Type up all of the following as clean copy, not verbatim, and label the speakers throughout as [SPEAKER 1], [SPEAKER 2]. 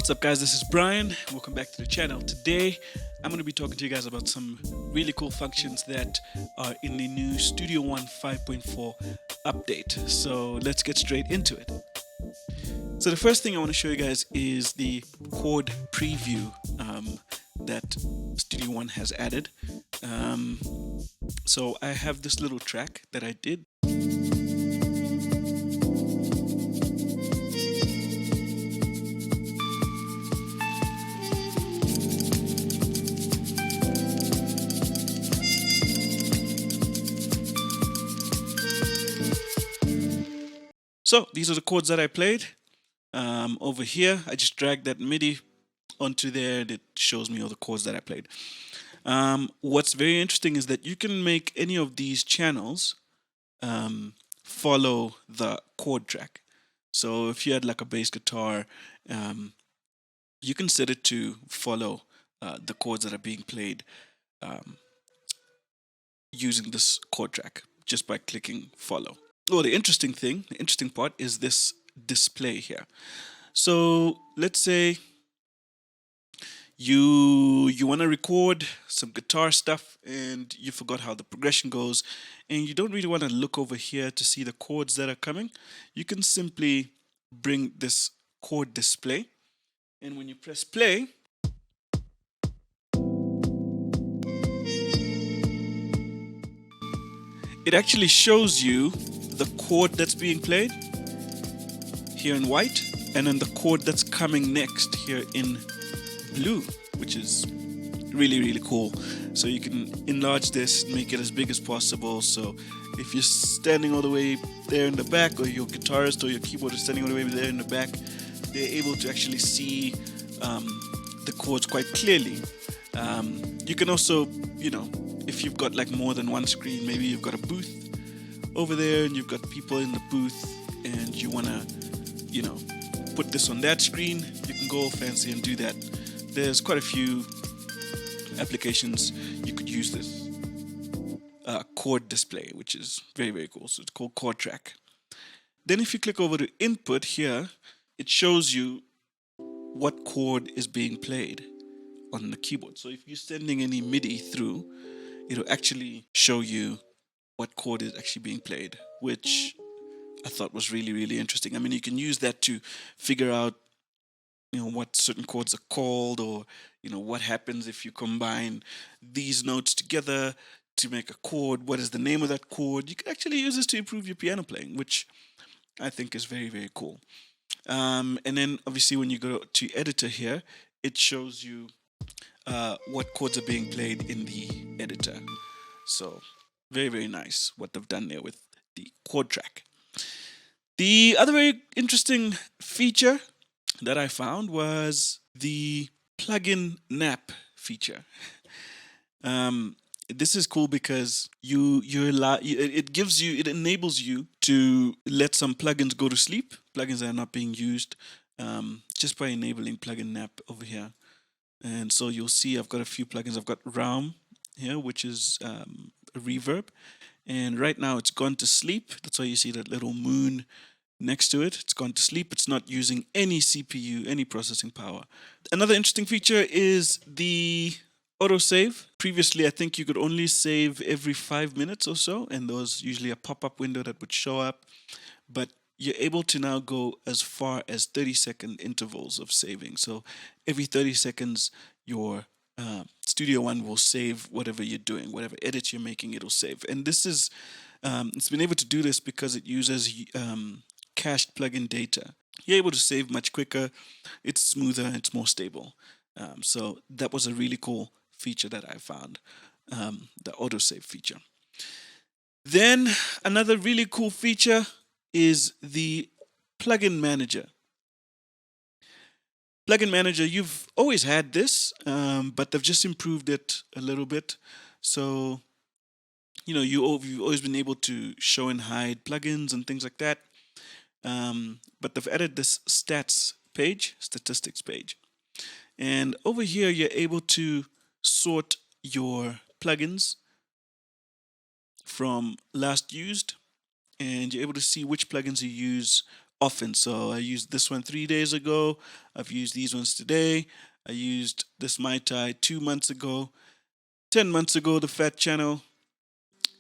[SPEAKER 1] What's up guys, this is Brian. Welcome back to the channel. Today I'm going to be talking to you guys about some really cool functions that are in the new StudioOne 5.4 update. So let's get straight into it. So the first thing I want to show you guys is the Chord Preview that StudioOne has added. So I have this little track that I did. So these are the chords that I played. Over here, I just dragged that MIDI onto there and it shows me all the chords that I played. What's very interesting is that you can make any of these channels follow the chord track. So if you had like a bass guitar, you can set it to follow the chords that are being played using this chord track just by clicking follow. Oh, the interesting part is this display here. So let's say you want to record some guitar stuff and you forgot how the progression goes and you don't really want to look over here to see the chords that are coming. You can simply bring this chord display, and when you press play, it actually shows you the chord that's being played here in white, and then the chord that's coming next here in blue, which is really cool. So you can enlarge this, make it as big as possible. So if you're standing all the way there in the back, or your guitarist or your keyboard is standing all the way there in the back, they're able to actually see the chords quite clearly. You can also, if you've got like more than one screen, maybe you've got a booth over there and you've got people in the booth and you want to put this on that screen, you can go all fancy and do that. There's quite a few applications you could use this chord display, which is very cool. So it's called Chord Track. Then if you click over to input here, it shows you what chord is being played on the keyboard. So if you're sending any MIDI through, it'll actually show you what chord is actually being played, which I thought was really interesting. I mean, you can use that to figure out what certain chords are called, or what happens if you combine these notes together to make a chord. What is the name of that chord? You can actually use this to improve your piano playing, which I think is very cool. And then obviously when you go to editor here, it shows you what chords are being played in the editor. So very nice what they've done there with the chord track. The other very interesting feature that I found was the plugin nap feature. This is cool because it enables you to let some plugins go to sleep, plugins that are not being used, just by enabling plugin nap over here. And so you'll see I've got a few plugins. I've got Realm here, which is a reverb, and right now it's gone to sleep. That's why you see that little moon next to it. It's gone to sleep. It's not using any CPU, any processing power. Another interesting feature is the autosave. Previously, I think you could only save every 5 minutes or so, and there was usually a pop-up window that would show up. But you're able to now go as far as 30-second intervals of saving. So every 30 seconds, your StudioOne will save whatever you're doing, whatever edit you're making, it'll save. And this is, it's been able to do this because it uses cached plugin data. You're able to save much quicker, it's smoother, it's more stable. So that was a really cool feature that I found, the autosave feature. Then another really cool feature is the plugin manager. Plugin manager, you've always had this, but they've just improved it a little bit. So you've always been able to show and hide plugins and things like that. But they've added this stats page, statistics page. And over here, you're able to sort your plugins from last used, and you're able to see which plugins you use often. So I used this one 3 days ago. I've used these ones today. I used this Mai Tai 2 months ago. 10 months ago, the Fat Channel,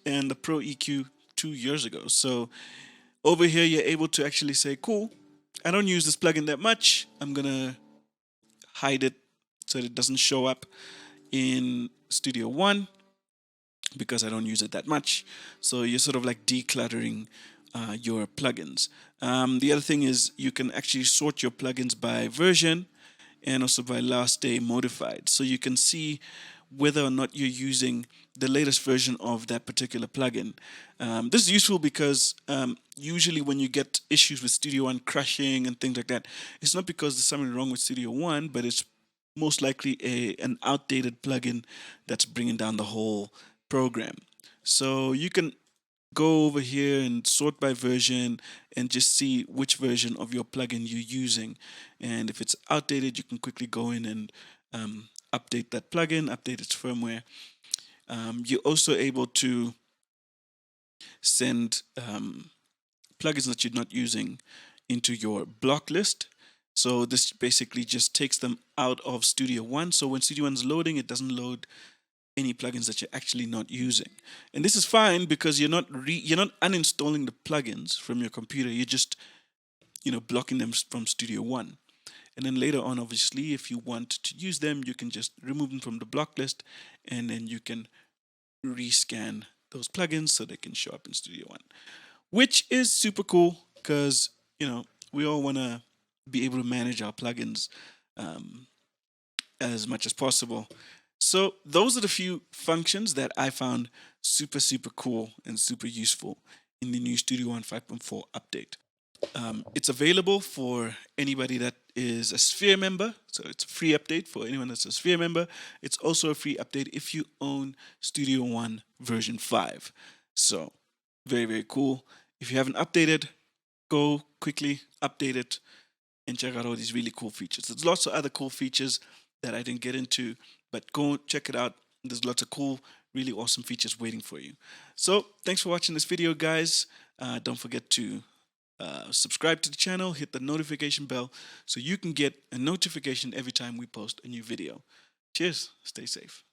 [SPEAKER 1] and the Pro EQ 2 years ago. So over here, you're able to actually say, cool, I don't use this plugin that much. I'm going to hide it so that it doesn't show up in StudioOne because I don't use it that much. So you're sort of like decluttering your plugins. The other thing is you can actually sort your plugins by version and also by last day modified. So you can see whether or not you're using the latest version of that particular plugin. This is useful because usually when you get issues with StudioOne crashing and things like that, it's not because there's something wrong with StudioOne, but it's most likely an outdated plugin that's bringing down the whole program. So you can go over here and sort by version and just see which version of your plugin you're using. And if it's outdated, you can quickly go in and update that plugin, update its firmware. You're also able to send plugins that you're not using into your block list. So this basically just takes them out of StudioOne. So when StudioOne's loading, it doesn't load any plugins that you're actually not using. And this is fine because you're not uninstalling the plugins from your computer. You're just blocking them from StudioOne. And then later on, obviously, if you want to use them, you can just remove them from the block list, and then you can rescan those plugins so they can show up in StudioOne, which is super cool because we all want to be able to manage our plugins as much as possible. So those are the few functions that I found super, super cool and super useful in the new StudioOne 5.4 update. It's available for anybody that is a Sphere member, so it's a free update for anyone that's a Sphere member. It's also a free update if you own StudioOne version 5. So very, very cool. If you haven't updated, go quickly update it and check out all these really cool features. There's lots of other cool features that I didn't get into, but go check it out. There's lots of cool, really awesome features waiting for you. So thanks for watching this video, guys. Don't forget to subscribe to the channel, hit the notification bell so you can get a notification every time we post a new video. Cheers, stay safe.